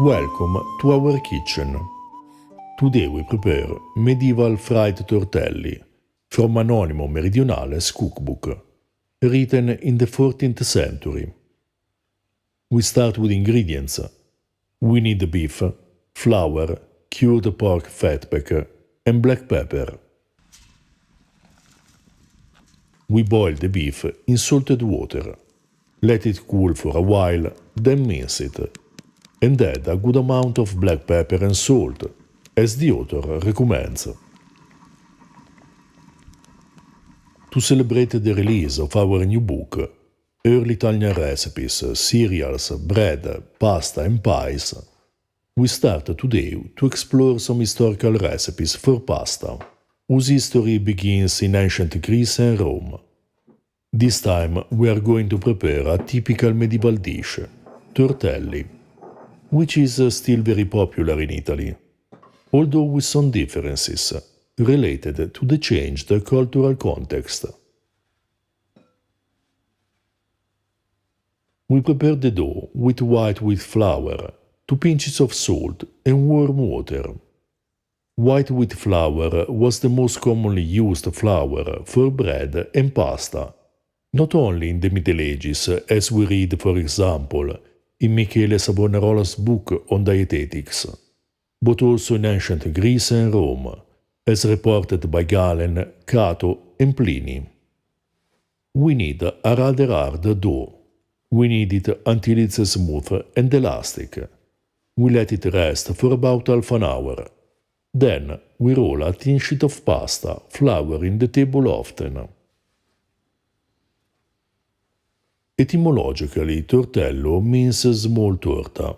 Welcome to our kitchen. Today we prepare medieval fried tortelli from Anonimo Meridionale's cookbook, written in the 14th century. We start with ingredients. We need beef, flour, cured pork fatback, and black pepper. We boil the beef in salted water. Let it cool for a while, then mince it, and add a good amount of black pepper and salt, as the author recommends. To celebrate the release of our new book, Early Italian Recipes, Cereals, Bread, Pasta and Pies, we start today to explore some historical recipes for pasta, whose history begins in ancient Greece and Rome. This time we are going to prepare a typical medieval dish, tortelli, which is still very popular in Italy, although with some differences related to the changed cultural context. We prepare the dough with white wheat flour, 2 pinches of salt and warm water. White wheat flour was the most commonly used flour for bread and pasta, not only in the Middle Ages, as we read, for example, in Michele Savonarola's book on dietetics, but also in ancient Greece and Rome, as reported by Galen, Cato, and Pliny. We need a rather hard dough. We need it until it's smooth and elastic. We let it rest for about half an hour. Then we roll a thin sheet of pasta, flouring the table often. Etymologically, tortello means small torta,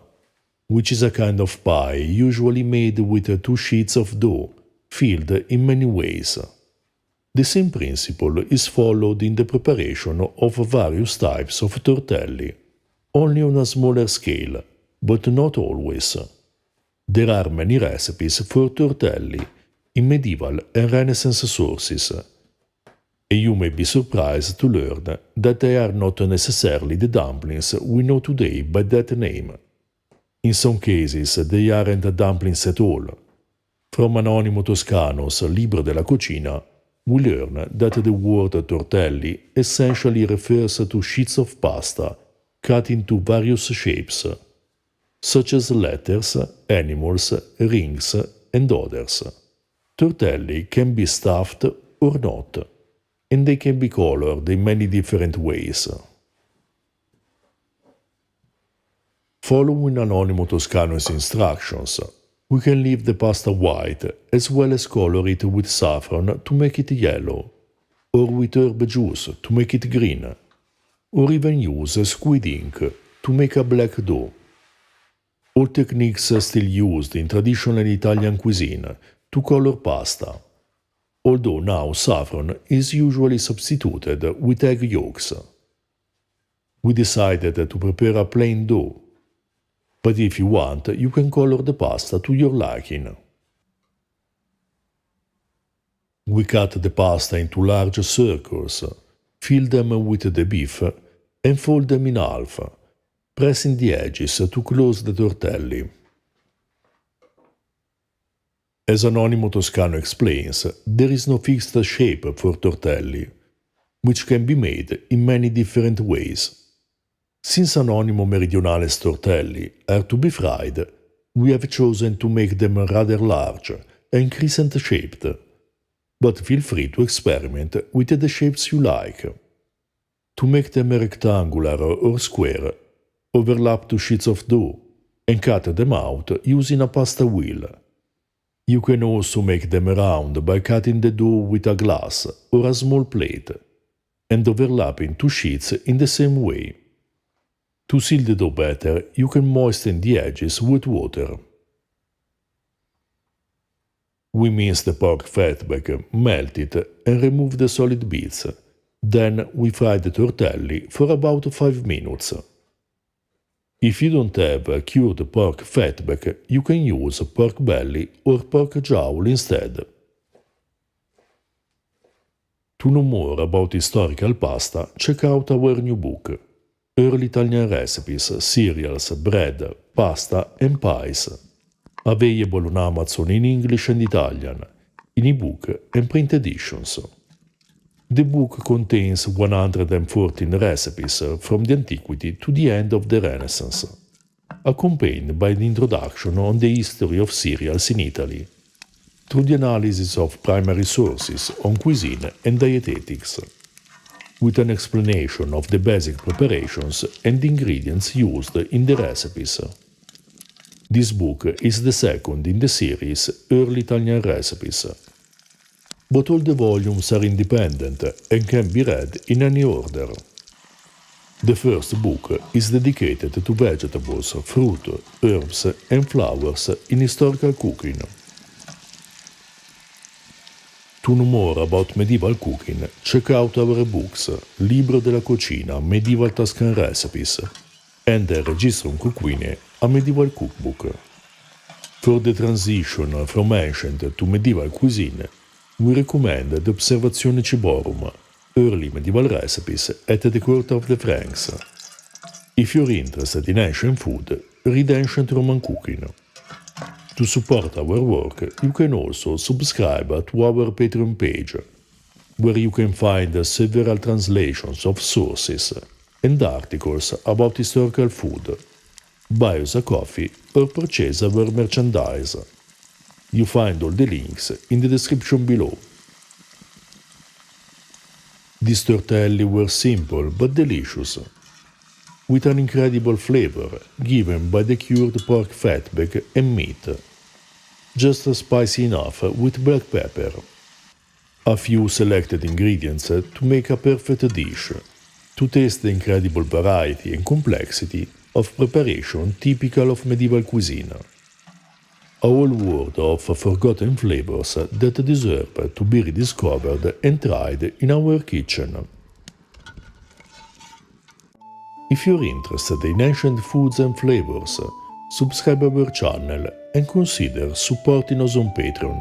which is a kind of pie usually made with 2 sheets of dough, filled in many ways. The same principle is followed in the preparation of various types of tortelli, only on a smaller scale, but not always. There are many recipes for tortelli in medieval and Renaissance sources, and you may be surprised to learn that they are not necessarily the dumplings we know today by that name. In some cases, they aren't dumplings at all. From Anonimo Toscano's Libro della Cucina, we learn that the word tortelli essentially refers to sheets of pasta cut into various shapes, such as letters, animals, rings, and others. Tortelli can be stuffed or not, and they can be colored in many different ways. Following Anonimo Toscano's instructions, we can leave the pasta white as well as color it with saffron to make it yellow, or with herb juice to make it green, or even use squid ink to make a black dough. All techniques still used in traditional Italian cuisine to color pasta, although now saffron is usually substituted with egg yolks. We decided to prepare a plain dough, but if you want, you can color the pasta to your liking. We cut the pasta into large circles, fill them with the beef, and fold them in half, pressing the edges to close the tortelli. As Anonimo Toscano explains, there is no fixed shape for tortelli, which can be made in many different ways. Since Anonimo Meridionale's tortelli are to be fried, we have chosen to make them rather large and crescent-shaped, but feel free to experiment with the shapes you like. To make them rectangular or square, overlap 2 sheets of dough and cut them out using a pasta wheel. You can also make them round by cutting the dough with a glass or a small plate, and overlapping 2 sheets in the same way. To seal the dough better, you can moisten the edges with water. We mince the pork fatback, melt it, and remove the solid bits. Then we fry the tortelli for about 5 minutes. If you don't have cured pork fatback, you can use pork belly or pork jowl instead. To know more about historical pasta, check out our new book, early Italian recipes, cereals, bread, pasta, and pies. Available on Amazon in English and Italian, in ebook and print editions. The book contains 114 recipes from the antiquity to the end of the Renaissance, accompanied by the introduction on the history of cereals in Italy, through the analysis of primary sources on cuisine and dietetics, with an explanation of the basic preparations and ingredients used in the recipes. This book is the second in the series Early Italian Recipes, but all the volumes are independent and can be read in any order. The first book is dedicated to vegetables, fruit, herbs, and flowers in historical cooking. To know more about medieval cooking, check out our books Libro della Cucina, Medieval Tuscan Recipes, and Registrum Cookvine, a medieval cookbook. For the transition from ancient to medieval cuisine, we recommend the Observazione Ciborum, Early Medieval Recipes at the Court of the Franks. If you're interested in ancient food, read Ancient Roman Cooking. To support our work, you can also subscribe to our Patreon page, where you can find several translations of sources and articles about historical food, buy us a coffee or purchase our merchandise. You find all the links in the description below. These tortelli were simple but delicious, with an incredible flavor given by the cured pork fatback and meat, just spicy enough with black pepper. A few selected ingredients to make a perfect dish, to taste the incredible variety and complexity of preparation typical of medieval cuisine. A whole world of forgotten flavors that deserve to be rediscovered and tried in our kitchen. If you're interested in ancient foods and flavors, subscribe our channel and consider supporting us on Patreon.